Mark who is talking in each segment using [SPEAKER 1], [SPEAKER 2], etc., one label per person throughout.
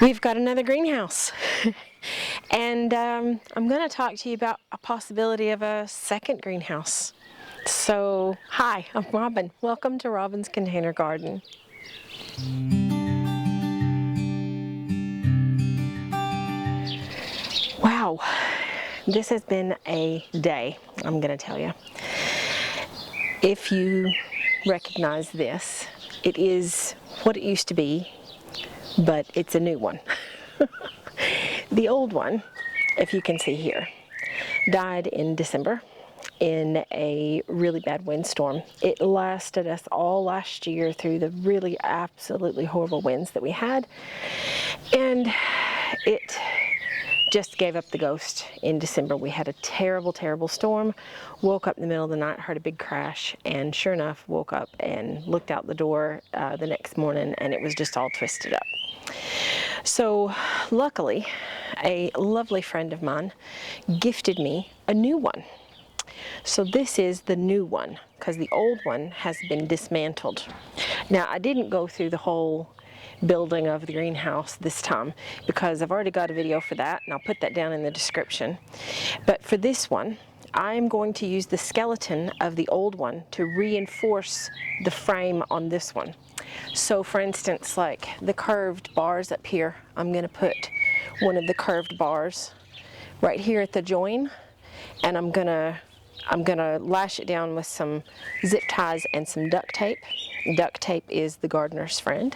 [SPEAKER 1] We've got another greenhouse. And I'm going to talk to you about a possibility of a second greenhouse. So, hi, I'm Robin. Welcome to Robin's Container Garden. Wow, this has been a day, I'm going to tell you. If you recognize this, it is what it used to be, but it's a new one. The old one, if you can see here, died in December in a really bad windstorm. It lasted us all last year through the really absolutely horrible winds that we had, and it just gave up the ghost in December. We had a terrible, terrible storm. Woke up in the middle of the night, heard a big crash, and sure enough, woke up and looked out the door the next morning, and it was just all twisted up. So luckily, a lovely friend of mine gifted me a new one. So this is the new one, because the old one has been dismantled. Now, I didn't go through the whole building of the greenhouse this time because I've already got a video for that, and I'll put that down in the description. But for this one, I'm going to use the skeleton of the old one to reinforce the frame on this one. So for instance, like the curved bars up here, I'm going to put one of the curved bars right here at the join, and I'm gonna lash it down with some zip ties and some duct tape. Duct tape is the gardener's friend.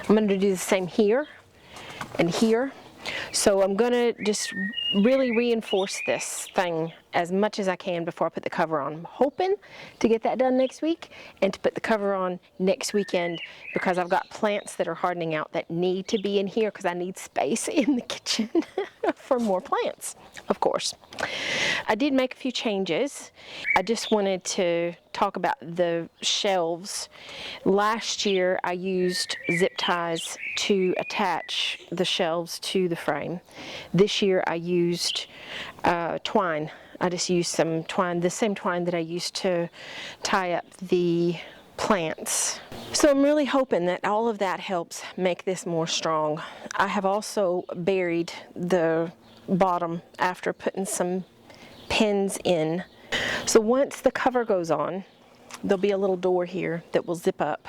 [SPEAKER 1] I'm going to do the same here and here. So I'm going to just really reinforce this thing as much as I can before I put the cover on. I'm hoping to get that done next week and to put the cover on next weekend, because I've got plants that are hardening out that need to be in here because I need space in the kitchen for more plants, of course. I did make a few changes. I just wanted to talk about the shelves. Last year I used zip ties to attach the shelves to the frame. This year I used twine. I just used some twine, the same twine that I used to tie up the plants. So I'm really hoping that all of that helps make this more strong. I have also buried the bottom after putting some pins in. So once the cover goes on, there'll be a little door here that will zip up,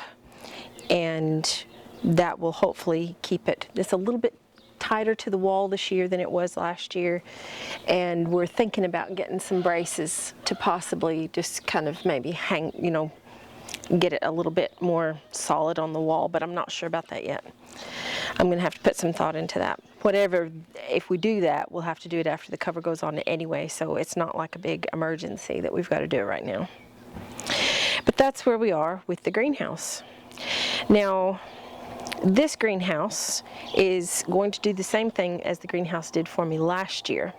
[SPEAKER 1] and that will hopefully keep it just a little bit tighter to the wall this year than it was last year. And we're thinking about getting some braces to possibly just kind of maybe hang, you know, get it a little bit more solid on the wall, but I'm not sure about that yet. I'm going to have to put some thought into that. Whatever, if we do that, we'll have to do it after the cover goes on anyway, so it's not like a big emergency that we've got to do it right now. But that's where we are with the greenhouse. Now, this greenhouse is going to do the same thing as the greenhouse did for me last year.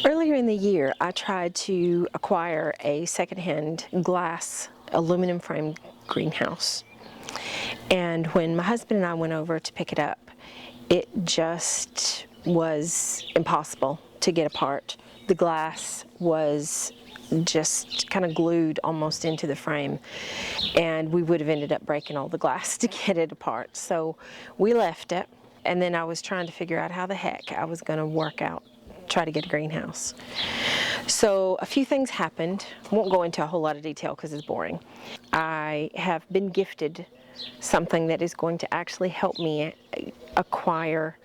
[SPEAKER 1] Earlier in the year, I tried to acquire a secondhand glass aluminum frame greenhouse. And when my husband and I went over to pick it up, it just was impossible to get apart. The glass was just kind of glued almost into the frame, and we would have ended up breaking all the glass to get it apart. So we left it, and then I was trying to figure out how the heck I was going to try to get a greenhouse. So a few things happened. I won't go into a whole lot of detail because it's boring. I have been gifted something that is going to actually help me acquire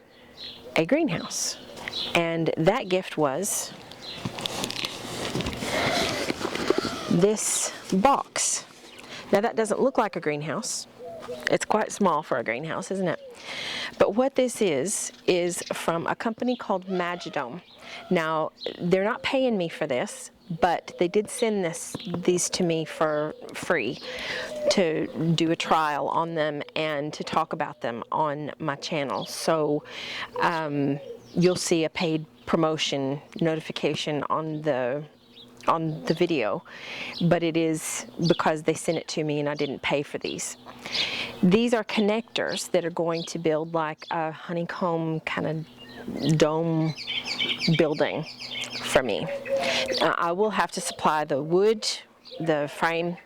[SPEAKER 1] a greenhouse, and that gift was this box. Now that doesn't look like a greenhouse. It's quite small for a greenhouse, isn't it? But what this is from a company called Magidome. Now, they're not paying me for this, but they did send these to me for free to do a trial on them and to talk about them on my channel. So you'll see a paid promotion notification on the video, but it is because they sent it to me and I didn't pay for these. These are connectors that are going to build like a honeycomb kind of dome building for me. I will have to supply the wood the frame.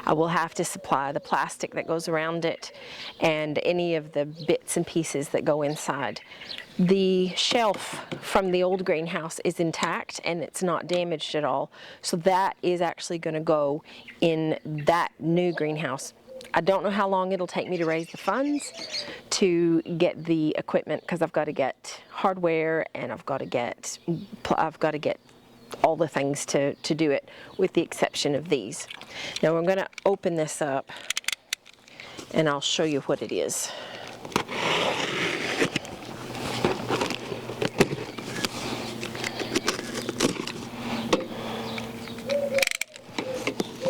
[SPEAKER 1] I will have to supply the plastic that goes around it and any of the bits and pieces that go inside. The shelf from the old greenhouse is intact and it's not damaged at all, so that is actually going to go in that new greenhouse. I don't know how long it'll take me to raise the funds to get the equipment, because I've got to get hardware and I've got to get all the things to do it, with the exception of these. Now I'm going to open this up and I'll show you what it is.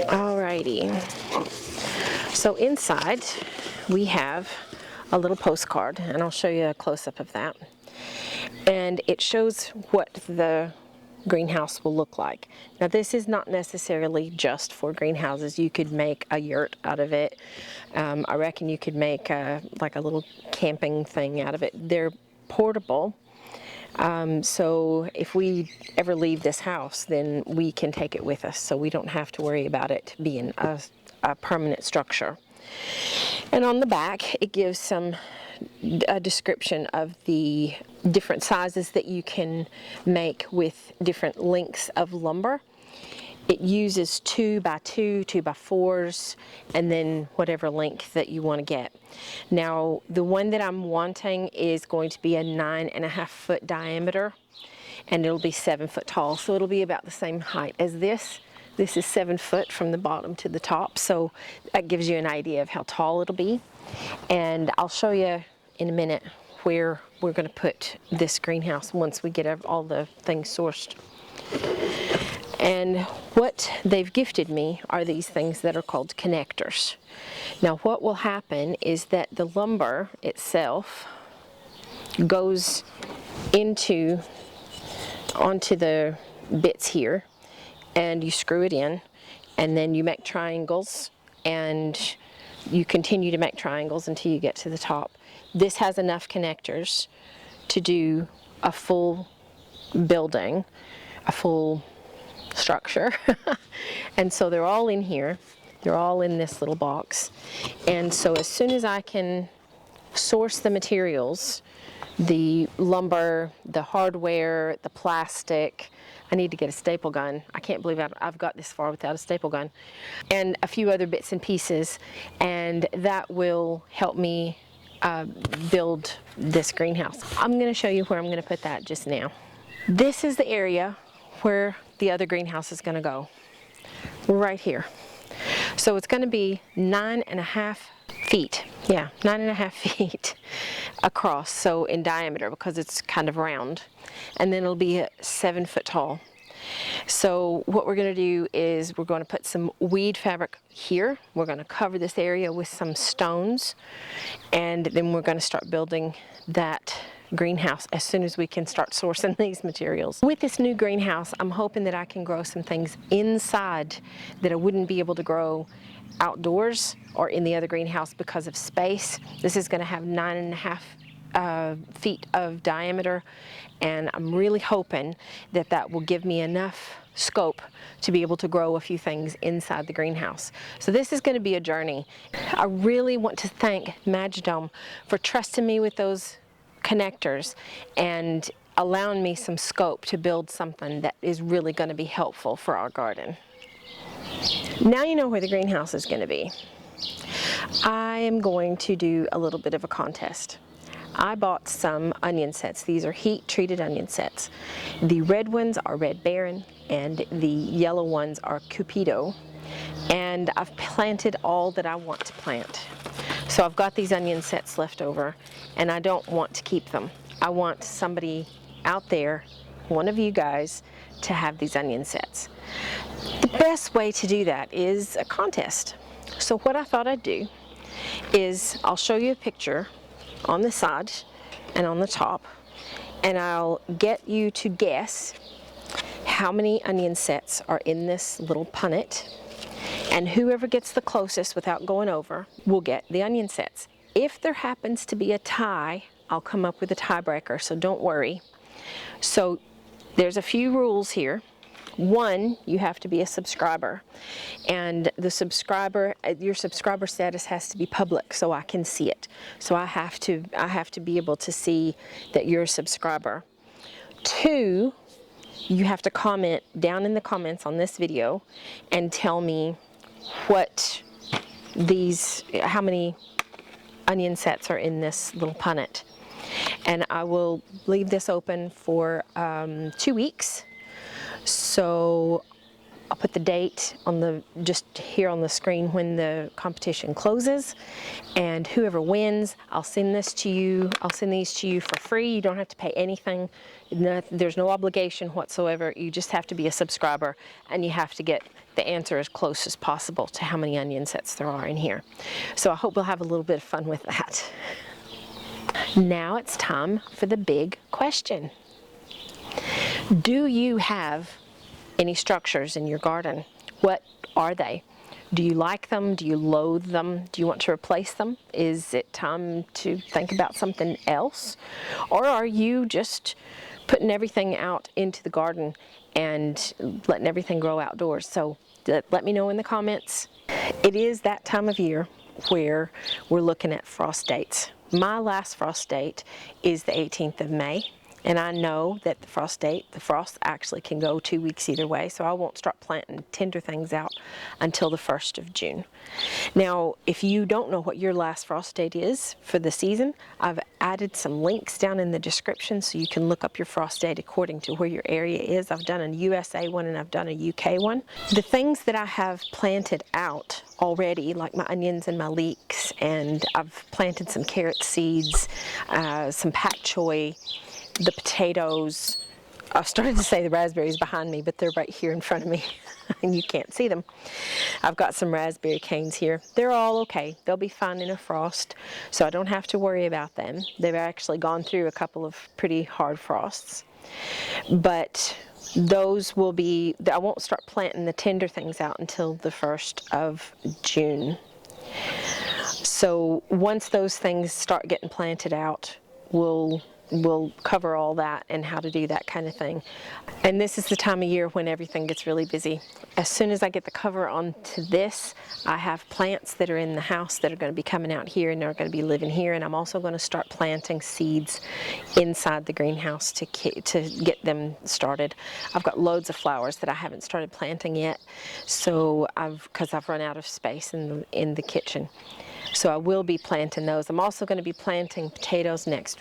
[SPEAKER 1] Alrighty. So inside we have a little postcard, and I'll show you a close-up of that. And it shows what the greenhouse will look like. Now this is not necessarily just for greenhouses. You could make a yurt out of it. I reckon you could make like a little camping thing out of it. They're portable. So if we ever leave this house, then we can take it with us, so we don't have to worry about it being a permanent structure. And on the back it gives a description of the different sizes that you can make with different lengths of lumber. It uses 2x2, 2x4s, and then whatever length that you want to get. Now the one that I'm wanting is going to be a 9.5 foot diameter, and it'll be 7 foot tall, so it'll be about the same height as this. This is 7 foot from the bottom to the top, so that gives you an idea of how tall it'll be. And I'll show you in a minute where we're going to put this greenhouse once we get all the things sourced. And what they've gifted me are these things that are called connectors. Now what will happen is that the lumber itself goes onto the bits here, and you screw it in, and then you make triangles, and you continue to make triangles until you get to the top. This has enough connectors to do a full building, a full structure. And so they're all in here. They're all in this little box. And so as soon as I can source the materials, the lumber, the hardware, the plastic, I need to get a staple gun. I can't believe I've got this far without a staple gun. And a few other bits and pieces, and that will help me build this greenhouse. I'm going to show you where I'm going to put that just now. This is the area where the other greenhouse is going to go, right here. So it's going to be 9.5 feet. Yeah, 9.5 feet across, so in diameter, because it's kind of round. And then it'll be 7 foot tall. So what we're going to do is we're going to put some weed fabric here. We're going to cover this area with some stones, and then we're going to start building that greenhouse as soon as we can start sourcing these materials. With this new greenhouse, I'm hoping that I can grow some things inside that I wouldn't be able to grow outdoors or in the other greenhouse because of space. This is going to have 9.5 feet of diameter, and I'm really hoping that that will give me enough scope to be able to grow a few things inside the greenhouse. So this is going to be a journey. I really want to thank Magidome for trusting me with those connectors and allowing me some scope to build something that is really going to be helpful for our garden. Now you know where the greenhouse is going to be. I am going to do a little bit of a contest. I bought some onion sets. These are heat-treated onion sets. The red ones are Red Baron, and the yellow ones are Cupido. And I've planted all that I want to plant. So I've got these onion sets left over, and I don't want to keep them. I want somebody out there, one of you guys, to have these onion sets. The best way to do that is a contest. So what I thought I'd do is I'll show you a picture on the side and on the top, and I'll get you to guess how many onion sets are in this little punnet, and whoever gets the closest without going over will get the onion sets. If there happens to be a tie, I'll come up with a tiebreaker, so don't worry. So there's a few rules here. One, you have to be a subscriber, and your subscriber status has to be public so I can see it. So I have to be able to see that you're a subscriber. Two, you have to comment down in the comments on this video and tell me how many onion sets are in this little punnet. And I will leave this open for 2 weeks. So I'll put the date on just here on the screen when the competition closes, and whoever wins, I'll send this to you. I'll send these to you for free. You don't have to pay anything. There's no obligation whatsoever. You just have to be a subscriber, and you have to get the answer as close as possible to how many onion sets there are in here. So I hope we'll have a little bit of fun with that. Now it's time for the big question. Do you have any structures in your garden? What are they? Do you like them? Do you loathe them? Do you want to replace them? Is it time to think about something else? Or are you just putting everything out into the garden and letting everything grow outdoors? So let me know in the comments. It is that time of year where we're looking at frost dates. My last frost date is the 18th of May. And I know that the frost actually can go 2 weeks either way, so I won't start planting tender things out until the 1st of June. Now, if you don't know what your last frost date is for the season, I've added some links down in the description so you can look up your frost date according to where your area is. I've done a USA one and I've done a UK one. The things that I have planted out already, like my onions and my leeks, and I've planted some carrot seeds, some pak choi, the potatoes. I started to say the raspberries behind me, but they're right here in front of me and you can't see them. I've got some raspberry canes here. They're all okay. They'll be fine in a frost, so I don't have to worry about them. They've actually gone through a couple of pretty hard frosts. But those will be, I won't start planting the tender things out until the 1st of June. So once those things start getting planted out, we'll cover all that and how to do that kind of thing. And this is the time of year when everything gets really busy. As soon as I get the cover onto this, I have plants that are in the house that are going to be coming out here and they're going to be living here, and I'm also going to start planting seeds inside the greenhouse to get them started. I've got loads of flowers that I haven't started planting yet, so because I've run out of space in the kitchen. So I will be planting those. I'm also going to be planting potatoes next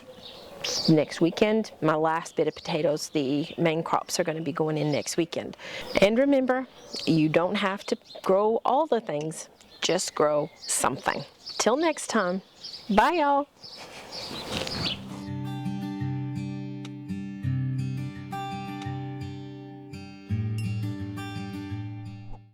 [SPEAKER 1] weekend. My last bit of potatoes, the main crops, are going to be going in next weekend. And remember, you don't have to grow all the things, just grow something. Till next time, bye y'all.